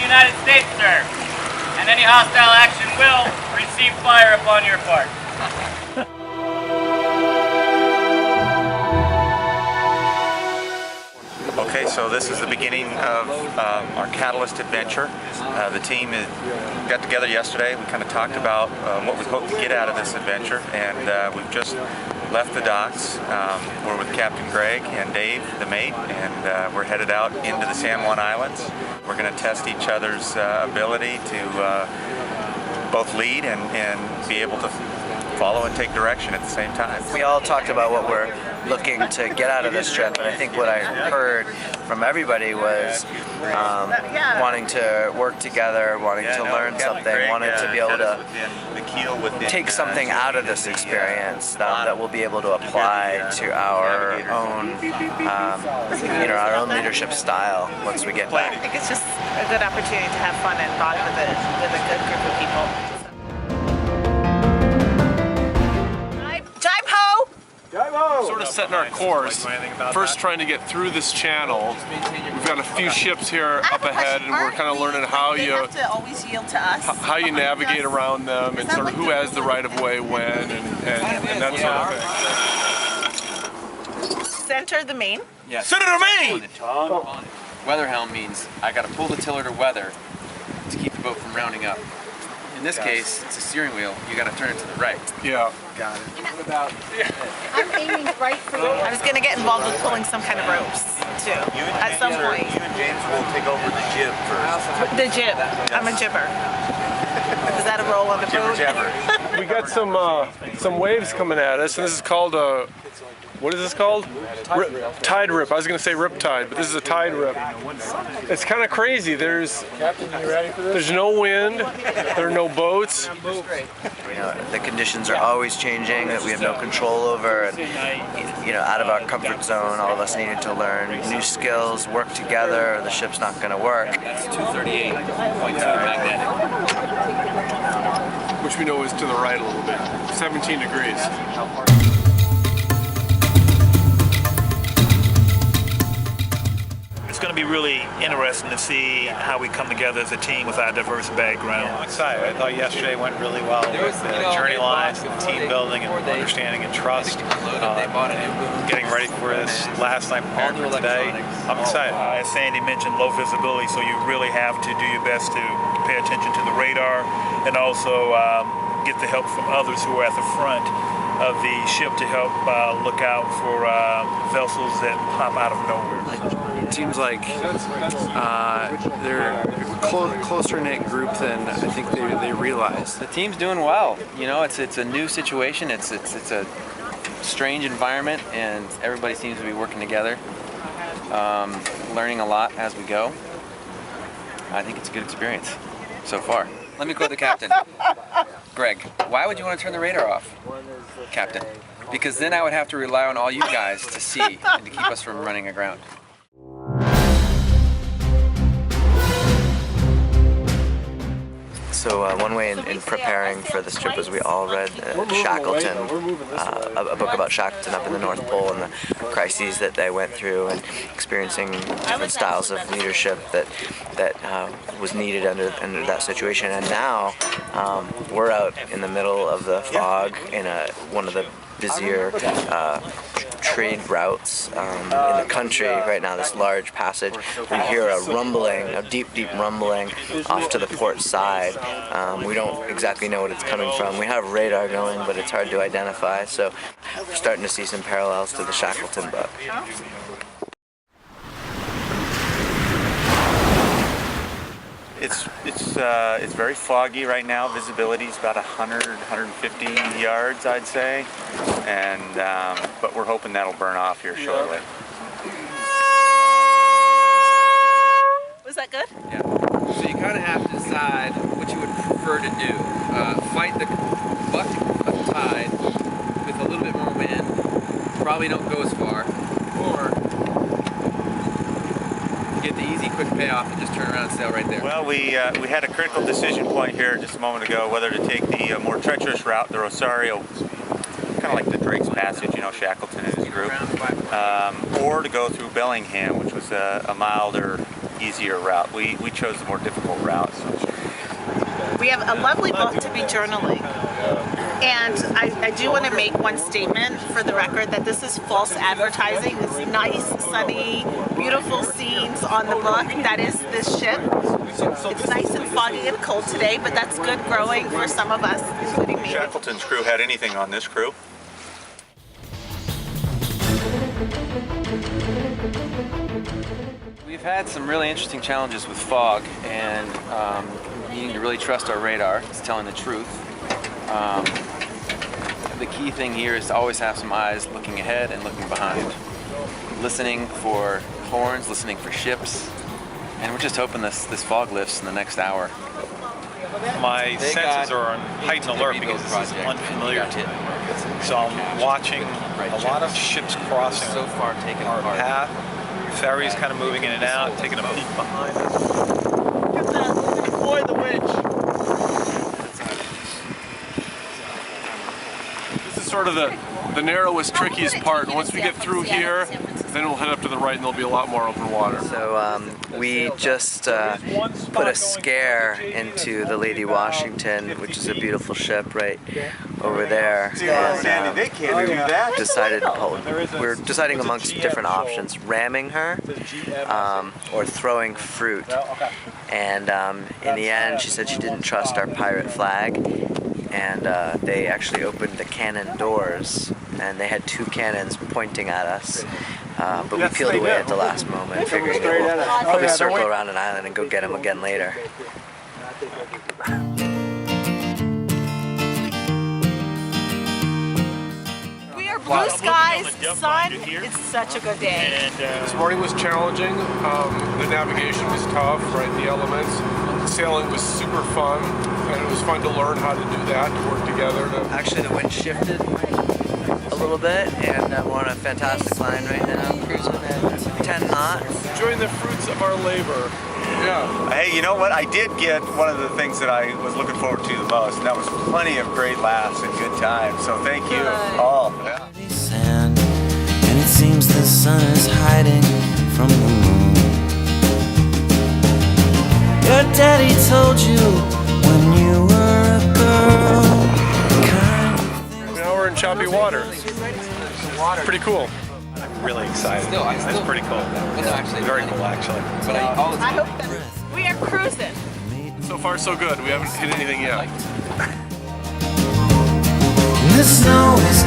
United States, sir. And any hostile action will receive fire upon your part. Okay, so this is the beginning of our Catalyst adventure. The team got together yesterday. We kind of talked about what we hope to get out of this adventure, and we've just left the docks. We're with Captain Greg and Dave, the mate, and we're headed out into the San Juan Islands. We're going to test each other's ability to both lead and be able to follow and take direction at the same time. We all talked about what we're looking to get out of this trip, and I think what I heard from everybody was wanting to work together, wanting to learn something, wanting to be able to take something out of this experience that we'll be able to apply to our own, our own leadership style once we get back. I think it's just a good opportunity to have fun and bond with a good group of people. Sort of setting our course. First trying to get through this channel. We've got a few ships here up ahead, and we're kind of learning how you how you navigate around them and sort of who has the right of way when and that sort of thing. Center the main. Yes. Center the main! Weather helm means I got to pull the tiller to weather to keep the boat from rounding up. In this case, it's a steering wheel. You got to turn it to the right. Yeah. Got it. I'm aiming right for you. I was going to get involved with pulling some kind of ropes too at some point. You and James will take over the jib first. The jib. I'm a jibber. Is that a role on the boat? We got some waves coming at us, and this is called a. What is this called? Tide rip. I was going to say rip tide, but this is a tide rip. It's kind of crazy. There's no wind. There are no boats. The conditions are always changing that we have no control over, and out of our comfort zone, all of us needed to learn new skills, work together, or the ship's not going to work. It's 238.2 magnetic. Which we know is to the right a little bit. 17 degrees. It's going to be really interesting to see how we come together as a team with our diverse background. I'm excited. I thought yesterday went really well with the journey lines, the team building and understanding and trust. Getting ready for this last night, preparing for today. I'm excited. As Sandy mentioned, low visibility, so you really have to do your best to pay attention to the radar and also get the help from others who are at the front of the ship to help look out for vessels that pop out of nowhere. It seems like they're a closer-knit group than I think they realize. The team's doing well. It's a new situation. It's a strange environment, and everybody seems to be working together, learning a lot as we go. I think it's a good experience so far. Let me quote the captain. Greg, why would you want to turn the radar off, Captain? Because then I would have to rely on all you guys to see and to keep us from running aground. So one way in preparing for this trip was we all read Shackleton, a book about Shackleton up in the North Pole and the crises that they went through and experiencing different styles of leadership that was needed under that situation. And now we're out in the middle of the fog in one of the busier trade routes in the country right now, this large passage. We hear a rumbling, a deep rumbling off to the port side. We don't exactly know what it's coming from. We have radar going, but it's hard to identify, so we're starting to see some parallels to the Shackleton book. It's very foggy right now. Visibility is about 150 yards, I'd say, and but we're hoping that'll burn off here shortly. Was that good? Yeah. So you kind of have to decide what you would prefer to do. Fight the buck of the tide with a little bit more wind. Probably don't go as far, or get the easy, quick payoff and just turn around and sail right there. Well, we had a critical decision point here just a moment ago, whether to take the more treacherous route, the Rosario, kind of like the Drake's Passage, Shackleton and his group, or to go through Bellingham, which was a milder easier route. We chose the more difficult route. We have a lovely book to be journaling. And I do want to make one statement for the record that this is false advertising. It's nice, sunny, beautiful scenes on the book. That is this ship. It's nice and foggy and cold today, but that's good growing for some of us, including me. Shackleton's crew had anything on this crew? We've had some really interesting challenges with fog and needing to really trust our radar. It's telling the truth. The key thing here is to always have some eyes looking ahead and looking behind. Listening for horns, listening for ships, and we're just hoping this fog lifts in the next hour. My senses are on heightened alert because this is unfamiliar to me. So I'm watching a lot of ships crossing our path. Ferries kind of moving in and out, taking a peek behind us. Deploy the winch. This is sort of the narrowest, trickiest part. And once we get through here, then we'll head up to the right and there'll be a lot more open water. So we just put a scare into the Lady Washington, which is a beautiful ship right over there. And we're deciding amongst different options: ramming her or throwing fruit. And in the end, she said she didn't trust our pirate flag. And they actually opened the cannon doors, and they had 2 cannons pointing at us. But we peeled away at the last moment, figuring we'll probably circle around an island and go get them again later. We are blue skies, sun. It's such a good day. This morning was challenging. The navigation was tough, right? The elements. Sailing was super fun, and it was fun to learn how to do that, to work together. Actually, the wind shifted a little bit, and we're on a fantastic line right now, cruising at 10 knots. Enjoying the fruits of our labor. Yeah. Hey, you know what? I did get one of the things that I was looking forward to the most, and that was plenty of great laughs and good times. So thank you all. Yeah. And it seems the sun is hiding from the moon. Your daddy told you when you were a girl. Now we're in choppy water. Pretty cool. I'm really excited. It's pretty cool. Very cool, actually. I hope that we are cruising. So far, so good. We haven't hit anything yet. The snow is